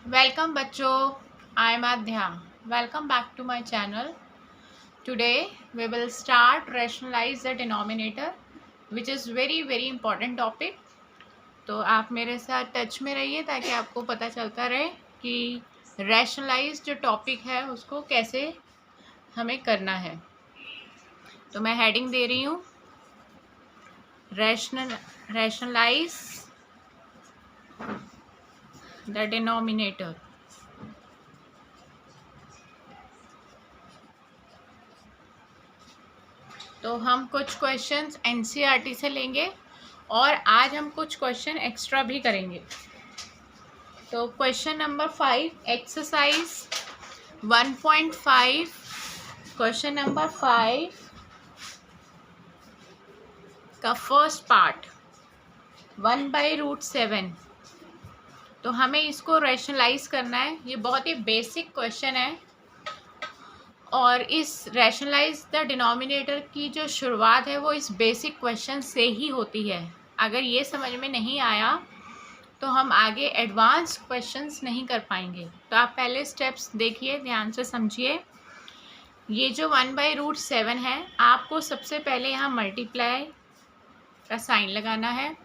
Welcome बच्चों, I am Adhya. Welcome back to my channel. Today we will start rationalize the denominator, which is very important topic. तो आप मेरे साथ touch में रहिए ताकि आपको पता चलता रहे कि rationalize जो टॉपिक है उसको कैसे हमें करना है। तो मैं हेडिंग दे रही हूँ rationalize the denominator। तो हम कुछ क्वेश्चंस एनसीईआरटी से लेंगे और आज हम कुछ क्वेश्चन एक्स्ट्रा भी करेंगे। तो question number 5 exercise 1.5 question number 5 का फर्स्ट पार्ट 1/√7। तो हमें इसको रैशनलाइज करना है। ये बहुत ही बेसिक क्वेश्चन है और इस रैशनलाइज द डिनोमिनेटर की जो शुरुआत है वो इस बेसिक क्वेश्चन से ही होती है। अगर ये समझ में नहीं आया तो हम आगे एडवांस क्वेश्चंस नहीं कर पाएंगे। तो आप पहले स्टेप्स देखिए, ध्यान से समझिए। ये जो 1/√7 है, आपको सबसे पहले यहाँ मल्टीप्लाई का साइन लगाना है।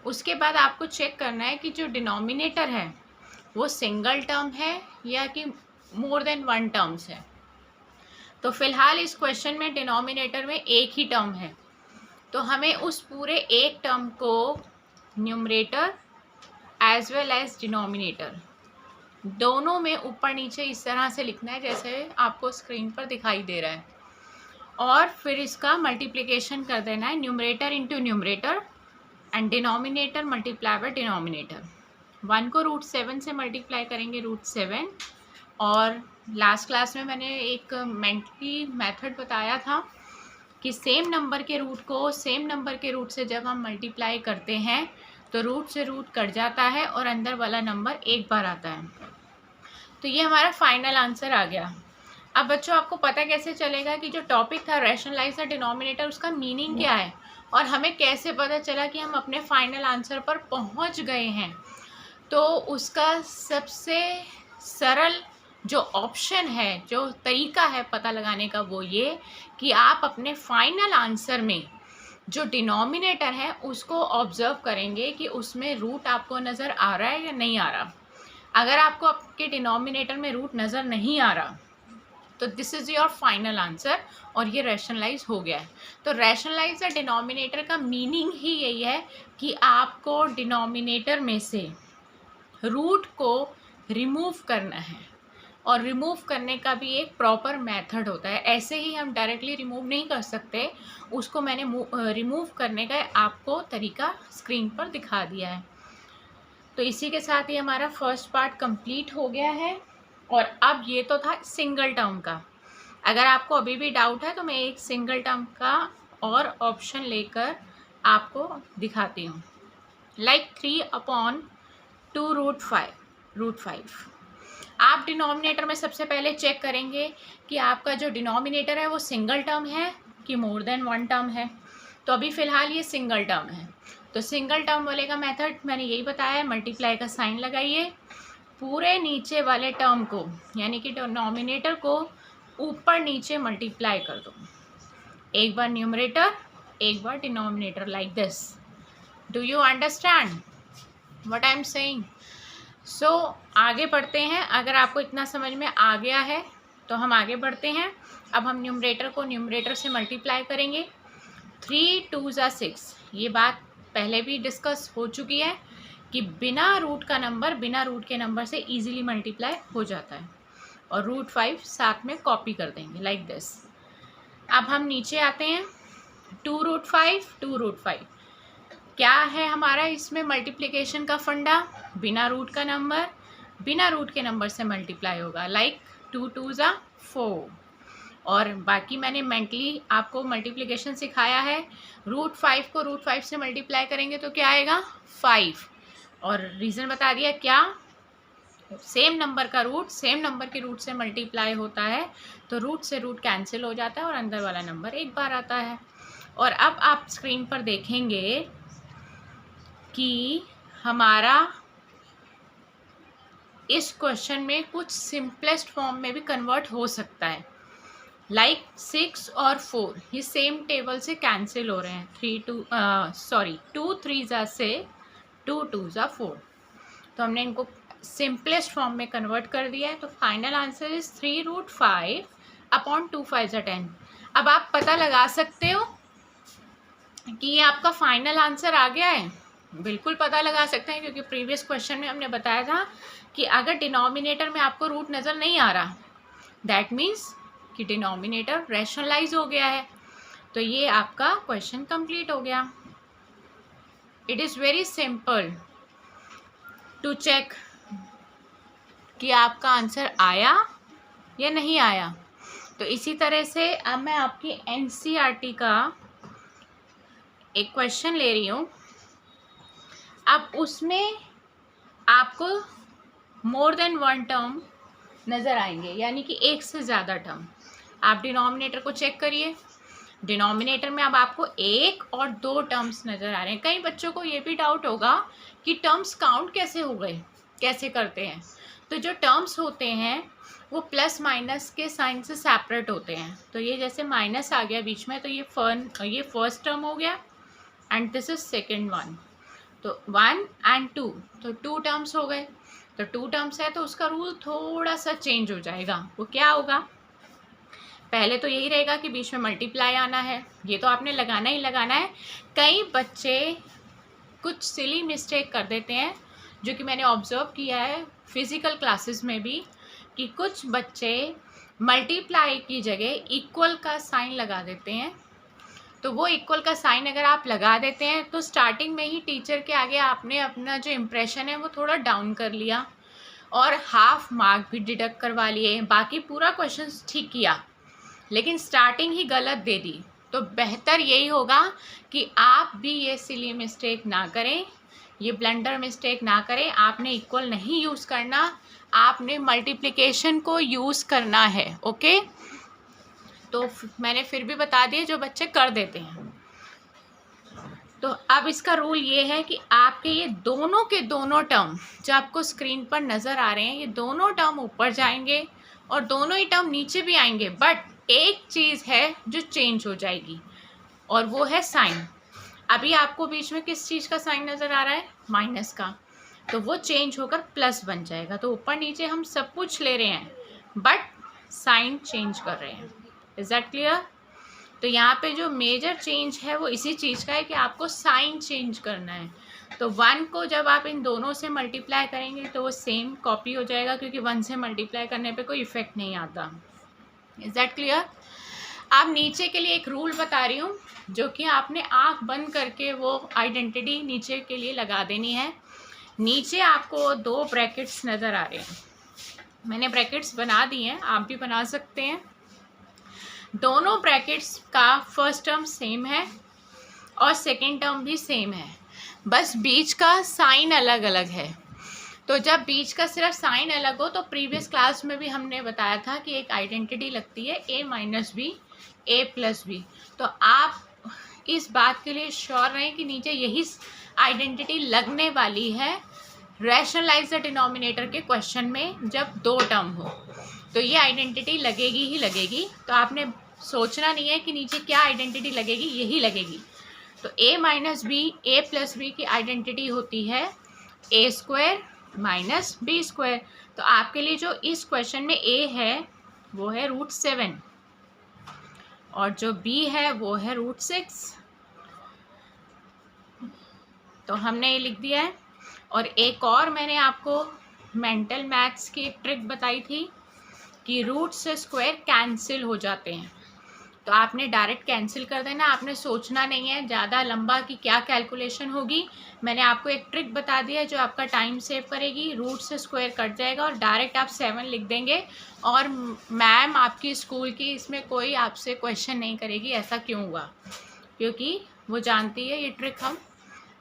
उसके बाद आपको चेक करना है कि जो डिनोमिनेटर है वो सिंगल टर्म है या कि मोर देन वन टर्म्स है। तो फिलहाल इस क्वेश्चन में डिनोमिनेटर में एक ही टर्म है, तो हमें उस पूरे एक टर्म को numerator as well as denominator दोनों में ऊपर नीचे इस तरह से लिखना है जैसे आपको स्क्रीन पर दिखाई दे रहा है, और फिर इसका मल्टीप्लिकेशन कर देना है numerator into numerator and denominator multiply by denominator. 1 को √7 से मल्टीप्लाई करेंगे √7। और लास्ट क्लास में मैंने एक मेंटली मेथड बताया था कि सेम नंबर के रूट को सेम नंबर के रूट से जब हम मल्टीप्लाई करते हैं तो रूट से रूट कट जाता है और अंदर वाला नंबर एक बार आता है। तो ये हमारा फाइनल आंसर आ गया। अब बच्चों आपको पता कैसे चलेगा कि जो टॉपिक था रैशनलाइज द डिनोमिनेटर उसका मीनिंग क्या है और हमें कैसे पता चला कि हम अपने फाइनल आंसर पर पहुंच गए हैं। तो उसका सबसे सरल जो ऑप्शन है, जो तरीका है पता लगाने का, वो ये कि आप अपने फाइनल आंसर में जो डिनोमिनेटर है उसको ऑब्जर्व करेंगे कि उसमें रूट आपको नज़र आ रहा है या नहीं आ रहा। अगर आपको आपके डिनोमिनेटर में रूट नज़र नहीं आ रहा तो this is your final answer और ये रैशनलाइज हो गया है। तो रैशनलाइज द डिनोमिनेटर का मीनिंग ही यही है कि आपको डिनोमिनेटर में से रूट को रिमूव करना है, और रिमूव करने का भी एक प्रॉपर मेथड होता है। ऐसे ही हम डायरेक्टली रिमूव नहीं कर सकते, उसको मैंने रिमूव करने का आपको तरीका स्क्रीन पर दिखा दिया है। तो इसी के साथ ही हमारा फर्स्ट पार्ट कंप्लीट हो गया है। और अब ये तो था सिंगल टर्म का। अगर आपको अभी भी डाउट है तो मैं एक सिंगल टर्म का और ऑप्शन लेकर आपको दिखाती हूँ, लाइक 3/2√5। आप डिनोमिनेटर में सबसे पहले चेक करेंगे कि आपका जो डिनोमिनेटर है वो सिंगल टर्म है कि मोर देन वन टर्म है। तो अभी फ़िलहाल ये सिंगल टर्म है, तो सिंगल टर्म वाले का मेथड मैंने यही बताया है, मल्टीप्लाई का साइन लगाइए, पूरे नीचे वाले टर्म को यानी कि डिनोमिनेटर को ऊपर नीचे मल्टीप्लाई कर दो, एक बार न्यूमरेटर एक बार denominator, like this. Do you understand what I am saying? So आगे बढ़ते हैं। अगर आपको इतना समझ में आ गया है तो हम आगे बढ़ते हैं। अब हम न्यूमरेटर को न्यूमरेटर से मल्टीप्लाई करेंगे। 3 2 6। ये बात पहले भी डिस्कस हो चुकी है कि बिना रूट का नंबर बिना रूट के नंबर से इजीली मल्टीप्लाई हो जाता है, और √5 साथ में कॉपी कर देंगे, लाइक दिस। अब हम नीचे आते हैं। 2√5 क्या है हमारा इसमें मल्टीप्लिकेशन का फंडा? बिना रूट का नंबर बिना रूट के नंबर से मल्टीप्लाई होगा, लाइक 2 2 4। और बाकी मैंने मेंटली आपको मल्टीप्लिकेशन सिखाया है। √5 को √5 से मल्टीप्लाई करेंगे तो क्या आएगा? 5। और रीज़न बता दिया, क्या सेम नंबर का रूट सेम नंबर के रूट से मल्टीप्लाई होता है तो रूट से रूट कैंसिल हो जाता है और अंदर वाला नंबर एक बार आता है। और अब आप स्क्रीन पर देखेंगे कि हमारा इस क्वेश्चन में कुछ सिंपलेस्ट फॉर्म में भी कन्वर्ट हो सकता है। लाइक 6 और 4 ये सेम टेबल से कैंसिल हो रहे हैं। 2 3 से 2 2 4, तो हमने इनको सिंपलेस्ट फॉर्म में कन्वर्ट कर दिया है। तो फाइनल आंसर इज 3√5 अपॉन 2 5 10। अब आप पता लगा सकते हो कि ये आपका फाइनल आंसर आ गया है। बिल्कुल पता लगा सकते हैं, क्योंकि प्रीवियस क्वेश्चन में हमने बताया था कि अगर डिनोमिनेटर में आपको रूट नज़र नहीं आ रहा, दैट मीन्स कि डिनोमिनेटर रैशनलाइज हो गया है। तो ये आपका क्वेश्चन कंप्लीट हो गया। It is very simple to check कि आपका आंसर आया या नहीं आया। तो इसी तरह से अब मैं आपकी एनसीईआरटी का एक क्वेश्चन ले रही हूँ। अब उसमें आपको मोर देन 1 टर्म नज़र आएंगे, यानी कि एक से ज़्यादा टर्म। आप डिनोमिनेटर को चेक करिए। डिनोमिनेटर में अब आपको 1 और 2 टर्म्स नज़र आ रहे हैं। कई बच्चों को ये भी डाउट होगा कि टर्म्स काउंट कैसे हो गए, कैसे करते हैं। तो जो टर्म्स होते हैं वो प्लस माइनस के साइन से सेपरेट होते हैं। तो ये जैसे माइनस आ गया बीच में, तो ये फर्स्ट टर्म हो गया and this is second one. तो 1 and 2, तो 2 टर्म्स हो गए। तो 2 टर्म्स है तो उसका रूल थोड़ा सा चेंज हो जाएगा। वो क्या होगा, पहले तो यही रहेगा कि बीच में मल्टीप्लाई आना है, ये तो आपने लगाना ही लगाना है। कई बच्चे कुछ सिली मिस्टेक कर देते हैं, जो कि मैंने ऑब्जर्व किया है फिज़िकल क्लासेस में भी, कि कुछ बच्चे मल्टीप्लाई की जगह इक्वल का साइन लगा देते हैं। तो वो इक्वल का साइन अगर आप लगा देते हैं तो स्टार्टिंग में ही टीचर के आगे आपने अपना जो इम्प्रेशन है वो थोड़ा डाउन कर लिया और हाफ मार्क भी डिडक्ट करवा लिए। बाकी पूरा क्वेश्चन ठीक किया, लेकिन स्टार्टिंग ही गलत दे दी। तो बेहतर यही होगा कि आप भी ये सिली मिस्टेक ना करें, ये ब्लंडर मिस्टेक ना करें। आपने इक्वल नहीं यूज़ करना, आपने मल्टीप्लिकेशन को यूज़ करना है। ओके, तो मैंने फिर भी बता दिया जो बच्चे कर देते हैं। तो अब इसका रूल ये है कि आपके ये दोनों के दोनों टर्म जो आपको स्क्रीन पर नज़र आ रहे हैं, ये दोनों टर्म ऊपर जाएंगे और दोनों ही टर्म नीचे भी आएंगे। बट एक चीज़ है जो चेंज हो जाएगी और वो है साइन। अभी आपको बीच में किस चीज़ का साइन नज़र आ रहा है, माइनस का, तो वो चेंज होकर प्लस बन जाएगा। तो ऊपर नीचे हम सब कुछ ले रहे हैं बट साइन चेंज कर रहे हैं। Is that clear? तो यहाँ पे जो मेजर चेंज है वो इसी चीज़ का है कि आपको साइन चेंज करना है। तो 1 को जब आप इन दोनों से मल्टीप्लाई करेंगे तो वो सेम कॉपी हो जाएगा, क्योंकि 1 से मल्टीप्लाई करने पे कोई इफेक्ट नहीं आता। Is that clear? अब नीचे के लिए एक रूल बता रही हूँ, जो कि आपने आँख बंद करके वो आइडेंटिटी नीचे के लिए लगा देनी है। नीचे आपको 2 ब्रैकेट्स नज़र आ रहे हैं। मैंने ब्रैकेट्स बना दिए हैं, आप भी बना सकते हैं। दोनों ब्रैकेट्स का फर्स्ट टर्म सेम है और सेकेंड टर्म भी सेम है, बस बीच का साइन अलग अलग है। तो जब बीच का सिर्फ साइन अलग हो तो प्रीवियस क्लास में भी हमने बताया था कि एक आइडेंटिटी लगती है a minus B a plus B. तो आप इस बात के लिए श्योर रहें कि नीचे यही आइडेंटिटी लगने वाली है रैशनलाइज द डिनोमिनेटर के क्वेश्चन में जब 2 टर्म हो। तो ये आइडेंटिटी लगेगी ही लगेगी। तो आपने सोचना नहीं है कि नीचे क्या आइडेंटिटी लगेगी, यही लगेगी। तो a minus B a plus B की आइडेंटिटी होती है a square minus B square. तो आपके लिए जो इस क्वेश्चन में a है वो है √7 और जो b है वो है √6। तो हमने ये लिख दिया है। और एक और मैंने आपको मेंटल मैथ्स की एक ट्रिक बताई थी कि रूट से स्क्वायर कैंसिल हो जाते हैं। तो आपने डायरेक्ट कैंसिल कर देना, आपने सोचना नहीं है ज़्यादा लंबा कि क्या कैलकुलेशन होगी। मैंने आपको एक ट्रिक बता दी है जो आपका टाइम सेव करेगी। रूट से स्क्वायर कट जाएगा और डायरेक्ट आप 7 लिख देंगे और मैम आपकी स्कूल की इसमें कोई आपसे क्वेश्चन नहीं करेगी ऐसा क्यों हुआ, क्योंकि वो जानती है ये ट्रिक हम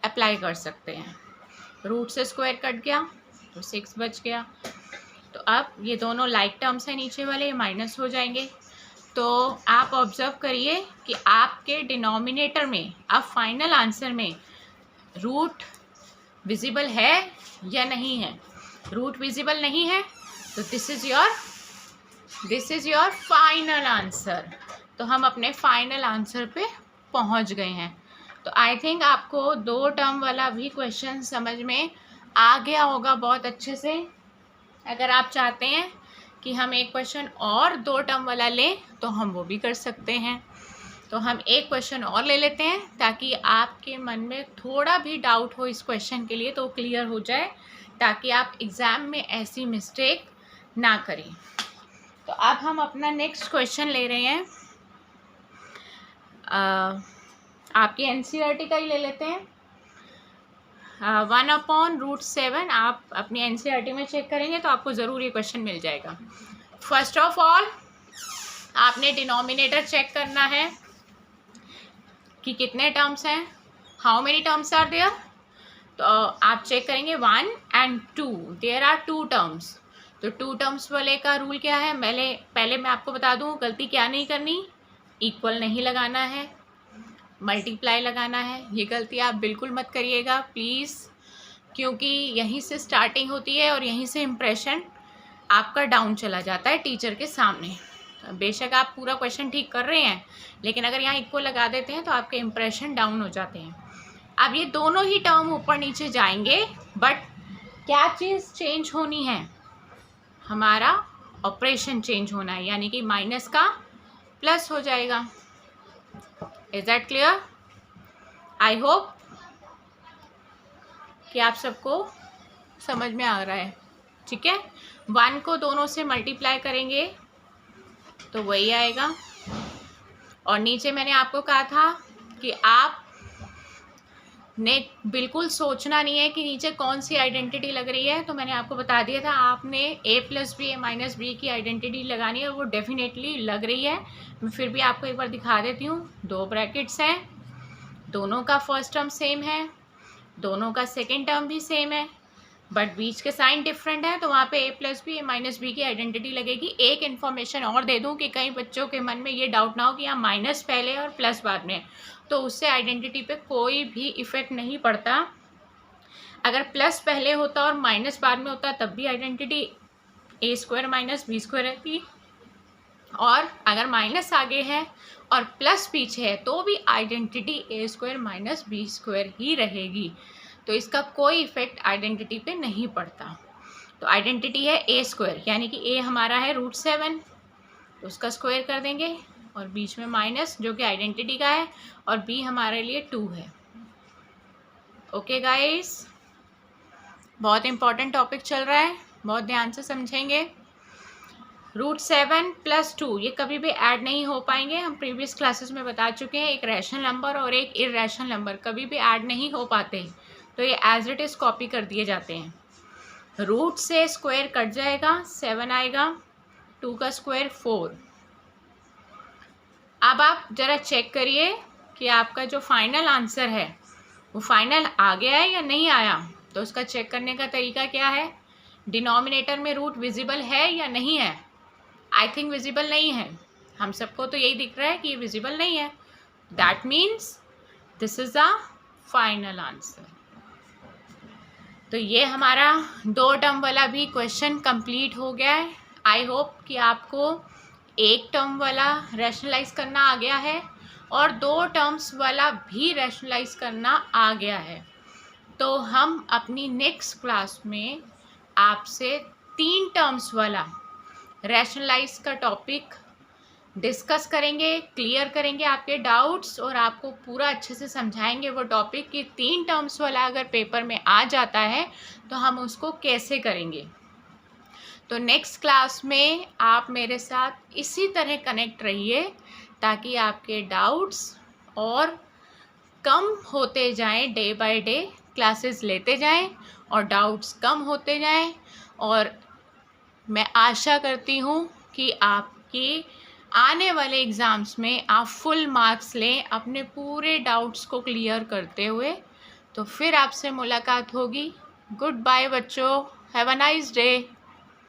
अप्लाई कर सकते हैं। रूट से स्क्वायर कट गया तो 6 बच गया। तो अब ये दोनों लाइक टर्म्स हैं नीचे वाले, ये माइनस हो जाएंगे। तो आप ऑब्जर्व करिए कि आपके डिनोमिनेटर में अब फाइनल आंसर में रूट विजिबल है या नहीं है। रूट विजिबल नहीं है, तो this is your final answer. तो हम अपने फाइनल आंसर पे पहुंच गए हैं। तो आई थिंक आपको 2 टर्म वाला भी क्वेश्चन समझ में आ गया होगा बहुत अच्छे से। अगर आप चाहते हैं कि हम एक क्वेश्चन और 2 टर्म वाला लें तो हम वो भी कर सकते हैं। तो हम एक क्वेश्चन और ले लेते हैं ताकि आपके मन में थोड़ा भी डाउट हो इस क्वेश्चन के लिए तो क्लियर हो जाए, ताकि आप एग्ज़ाम में ऐसी मिस्टेक ना करें। तो अब हम अपना नेक्स्ट क्वेश्चन ले रहे हैं, आपके एनसीईआरटी का ही ले लेते हैं। 1/√7 आप अपनी एनसीईआरटी में चेक करेंगे तो आपको ज़रूर ये क्वेश्चन मिल जाएगा। फर्स्ट ऑफ ऑल आपने डिनोमिनेटर चेक करना है कि कितने टर्म्स हैं, how many terms are there. तो आप चेक करेंगे 1 and 2, देयर आर 2 टर्म्स। तो 2 टर्म्स वाले का रूल क्या है, पहले मैं आपको बता दूं गलती क्या नहीं करनी, इक्वल नहीं लगाना है, मल्टीप्लाई लगाना है। ये गलती आप बिल्कुल मत करिएगा प्लीज़, क्योंकि यहीं से स्टार्टिंग होती है और यहीं से इम्प्रेशन आपका डाउन चला जाता है टीचर के सामने। बेशक आप पूरा क्वेश्चन ठीक कर रहे हैं, लेकिन अगर यहाँ इक्वल लगा देते हैं तो आपके इम्प्रेशन डाउन हो जाते हैं। अब ये दोनों ही टर्म ऊपर नीचे जाएंगे, बट क्या चीज़ चेंज होनी है, हमारा ऑपरेशन चेंज होना है, यानी कि माइनस का प्लस हो जाएगा। Is that clear? I hope कि आप सबको समझ में आ रहा है। ठीक है, 1 को दोनों से मल्टीप्लाई करेंगे तो वही आएगा। और नीचे मैंने आपको कहा था कि आप ने बिल्कुल सोचना नहीं है कि नीचे कौन सी आइडेंटिटी लग रही है। तो मैंने आपको बता दिया था आपने a+b a-b की आइडेंटिटी लगानी है, और वो डेफिनेटली लग रही है। मैं फिर भी आपको एक बार दिखा देती हूँ। 2 ब्रैकेट्स हैं, दोनों का फर्स्ट टर्म सेम है, दोनों का सेकेंड टर्म भी सेम है, बट बीच के साइन डिफरेंट है, तो वहाँ पे a+b a-b की आइडेंटिटी लगेगी। एक इन्फॉर्मेशन और दे दूँ कि कई बच्चों के मन में ये डाउट ना हो कि यहाँ माइनस पहले और प्लस बाद में, तो उससे आइडेंटिटी पे कोई भी इफ़ेक्ट नहीं पड़ता। अगर प्लस पहले होता और माइनस बाद में होता तब भी आइडेंटिटी a² - b² रहती, और अगर माइनस आगे है और प्लस पीछे है तो भी आइडेंटिटी a² - b² ही रहेगी। तो इसका कोई इफ़ेक्ट आइडेंटिटी पे नहीं पड़ता। तो आइडेंटिटी है a², यानी कि a हमारा है √7, तो उसका स्क्वायर कर देंगे, और बीच में माइनस जो कि आइडेंटिटी का है, और b हमारे लिए 2 है। ओके गाइस, बहुत इंपॉर्टेंट टॉपिक चल रहा है, बहुत ध्यान से समझेंगे। √7 + 2 ये कभी भी ऐड नहीं हो पाएंगे। हम प्रीवियस क्लासेस में बता चुके हैं, एक रैशनल नंबर और एक इर्रेशनल नंबर कभी भी ऐड नहीं हो पाते, तो ये एज इट इज़ कॉपी कर दिए जाते हैं। रूट से स्क्वायर कट जाएगा, 7 आएगा, 2 का स्क्वायर 4। अब आप ज़रा चेक करिए कि आपका जो फाइनल आंसर है वो फाइनल आ गया है या नहीं आया। तो उसका चेक करने का तरीका क्या है, डिनोमिनेटर में रूट विजिबल है या नहीं है। आई थिंक विजिबल नहीं है, हम सबको तो यही दिख रहा है कि ये विजिबल नहीं है। That means this is the final answer. तो ये हमारा 2 टर्म वाला भी क्वेश्चन कंप्लीट हो गया है। आई होप कि आपको एक टर्म वाला रैशनलाइज करना आ गया है और 2 टर्म्स वाला भी रैशनलाइज करना आ गया है। तो हम अपनी नेक्स्ट क्लास में आपसे 3 टर्म्स वाला रैशनलाइज का टॉपिक डिस्कस करेंगे, क्लियर करेंगे आपके डाउट्स, और आपको पूरा अच्छे से समझाएंगे वो टॉपिक कि 3 टर्म्स वाला अगर पेपर में आ जाता है तो हम उसको कैसे करेंगे। तो नेक्स्ट क्लास में आप मेरे साथ इसी तरह कनेक्ट रहिए ताकि आपके डाउट्स और कम होते जाएं, डे बाय डे क्लासेस लेते जाएं और डाउट्स कम होते जाएं। और मैं आशा करती हूँ कि आपकी आने वाले एग्ज़ाम्स में आप फुल मार्क्स लें अपने पूरे डाउट्स को क्लियर करते हुए। तो फिर आपसे मुलाकात होगी। गुड बाय बच्चों, हैव अ नाइस डे।